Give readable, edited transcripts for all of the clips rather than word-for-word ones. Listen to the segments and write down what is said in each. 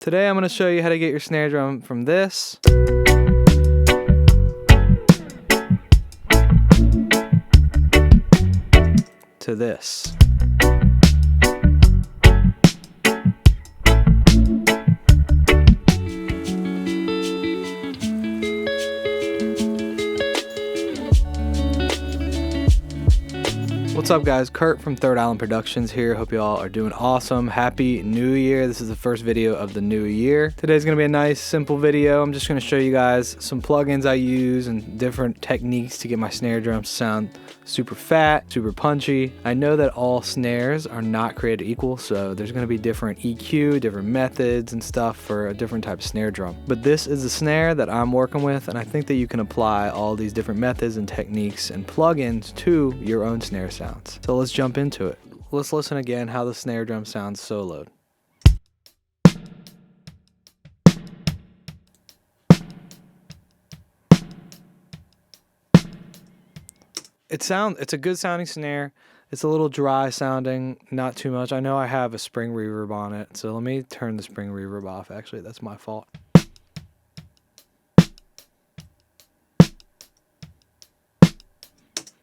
Today I'm going to show you how to get your snare drum from this to this. What's up guys, Kurt from Third Island Productions here. Hope you all are doing awesome. Happy New Year. This is the first video of the new year. Today's gonna be a nice simple video. I'm just gonna show you guys some plugins I use and different techniques to get my snare drums to sound super fat, super punchy. I know that all snares are not created equal, so there's gonna be different EQ, different methods and stuff for a different type of snare drum. But this is the snare that I'm working with, and I think that you can apply all these different methods and techniques and plugins to your own snare sound. So let's jump into it. Let's listen again how the snare drum sounds soloed. It's a good sounding snare. It's a little dry sounding, not too much. I know I have a spring reverb on it, so let me turn the spring reverb off. Actually, that's my fault.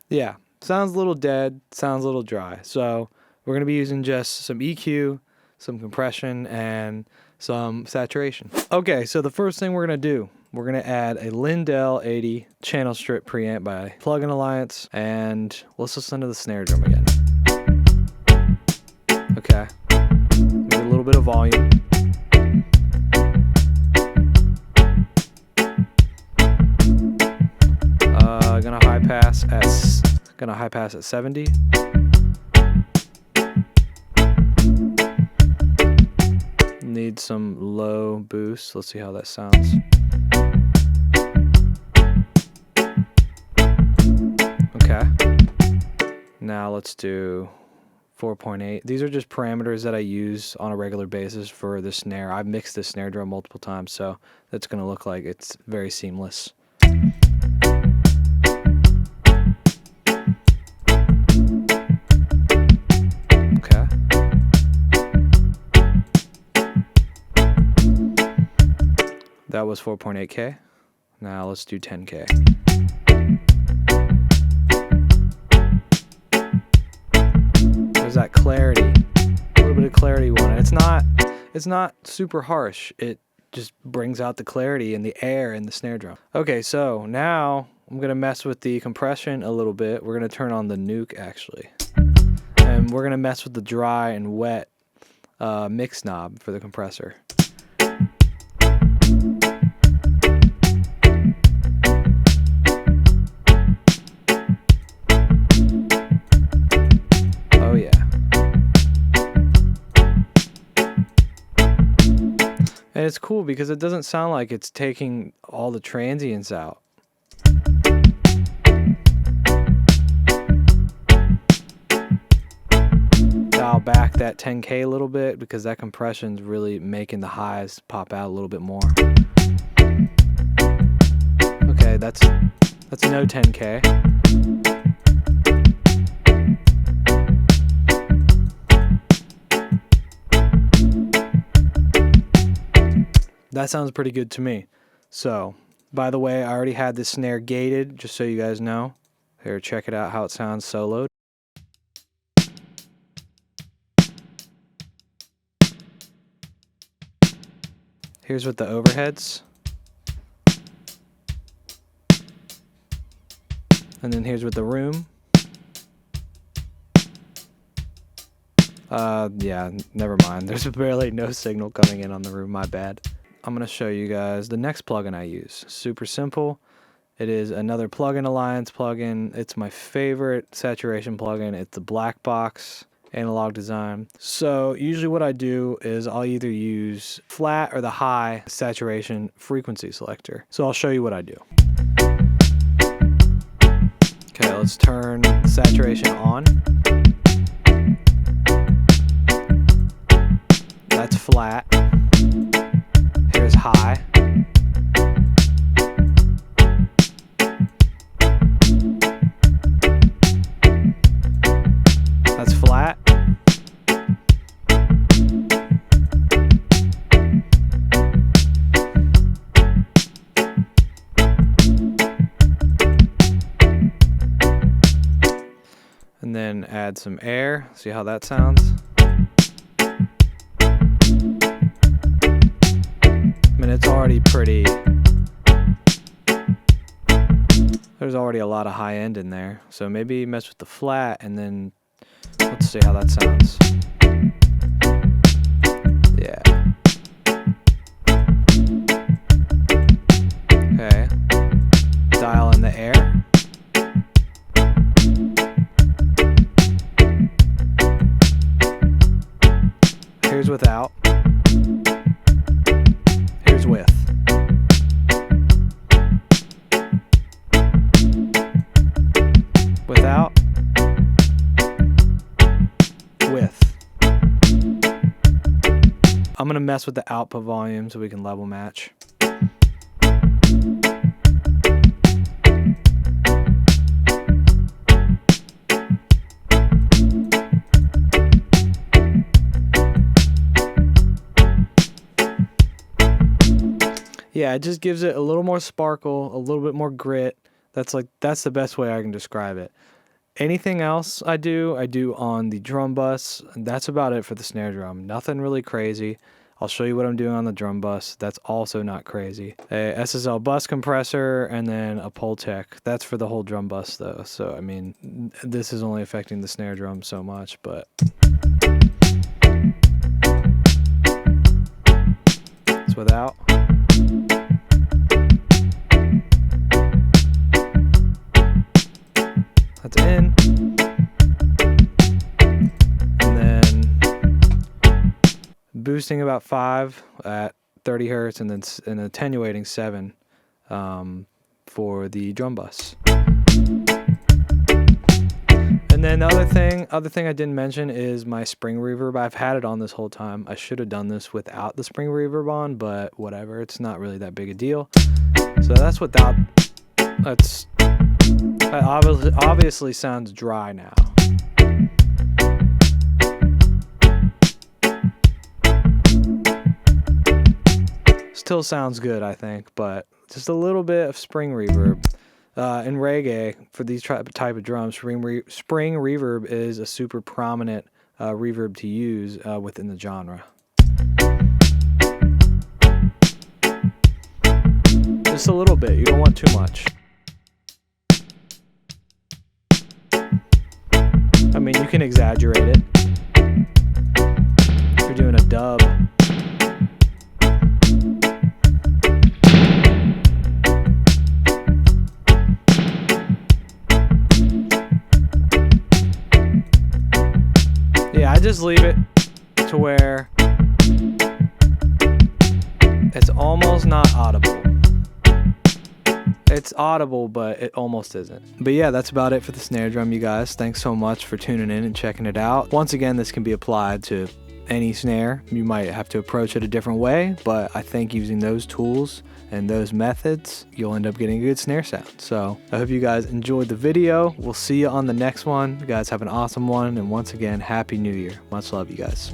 Yeah. Sounds a little dead, sounds a little dry. So we're going to be using just some EQ, some compression, and some saturation. Okay, so the first thing we're going to do, we're going to add a Lindell 80 channel strip preamp by Plugin Alliance, and let's listen to the snare drum again. Okay, give it a little bit of volume. Gonna high pass at 70. Need some low boost. Let's see how that sounds. Okay. Now let's do 4.8. These are just parameters that I use on a regular basis for the snare. I've mixed this snare drum multiple times, so it's gonna look like it's very seamless. That was 4.8K. Now let's do 10K. There's that clarity, a little bit of clarity on it. It's not super harsh. It just brings out the clarity and the air in the snare drum. Okay, so now I'm gonna mess with the compression a little bit. We're gonna turn on the nuke actually, and we're gonna mess with the dry and wet mix knob for the compressor. And it's cool because it doesn't sound like it's taking all the transients out. Dial back that 10K a little bit because that compression's really making the highs pop out a little bit more. Okay, that's no 10K. That sounds pretty good to me. So, by the way, I already had this snare gated, just so you guys know. Here, check it out how it sounds soloed. Here's with the overheads. And then here's with the room. Yeah, never mind. There's barely no signal coming in on the room, my bad. I'm going to show you guys the next plugin I use. Super simple. It is another Plugin Alliance plugin. It's my favorite saturation plugin. It's the black box analog design. So usually what I do is I'll either use flat or the high saturation frequency selector. So I'll show you what I do. Okay, let's turn saturation on. That's flat. Here's high. That's flat. add some air, see how that sounds. I mean, it's already pretty. There's already a lot of high end in there, so maybe mess with the flat and then let's see how that sounds. Yeah. Okay. Dial in the air. Here's without. Here's with. Without. With. I'm going to mess with the output volume so we can level match. Yeah, it just gives it a little more sparkle, a little bit more grit. That's the best way I can describe it. Anything else I do on the drum bus. That's about it for the snare drum. Nothing really crazy. I'll show you what I'm doing on the drum bus. That's also not crazy. A SSL bus compressor and then a Pultec. That's for the whole drum bus though. So I mean, this is only affecting the snare drum so much, but it's without. That's in. And then boosting about 5 at 30 hertz and then attenuating 7 for the drum bus. And then the other thing I didn't mention is my spring reverb. I've had it on this whole time. I should have done this without the spring reverb on, but whatever. It's not really that big a deal. So that's without. That obviously sounds dry now. Still sounds good, I think, but just a little bit of spring reverb. In reggae, for these type of drums, spring reverb is a super prominent reverb to use within the genre. Just a little bit, you don't want too much. I mean, you can exaggerate it. If you're doing a dub. Yeah, I just leave it to where it's almost not audible. It's audible, but it almost isn't. But yeah, that's about it for the snare drum, you guys. Thanks so much for tuning in and checking it out. Once again, this can be applied to any snare. You might have to approach it a different way, but I think using those tools and those methods, you'll end up getting a good snare sound. So I hope you guys enjoyed the video. We'll see you on the next one. You guys have an awesome one. And once again, Happy New Year. Much love, you guys.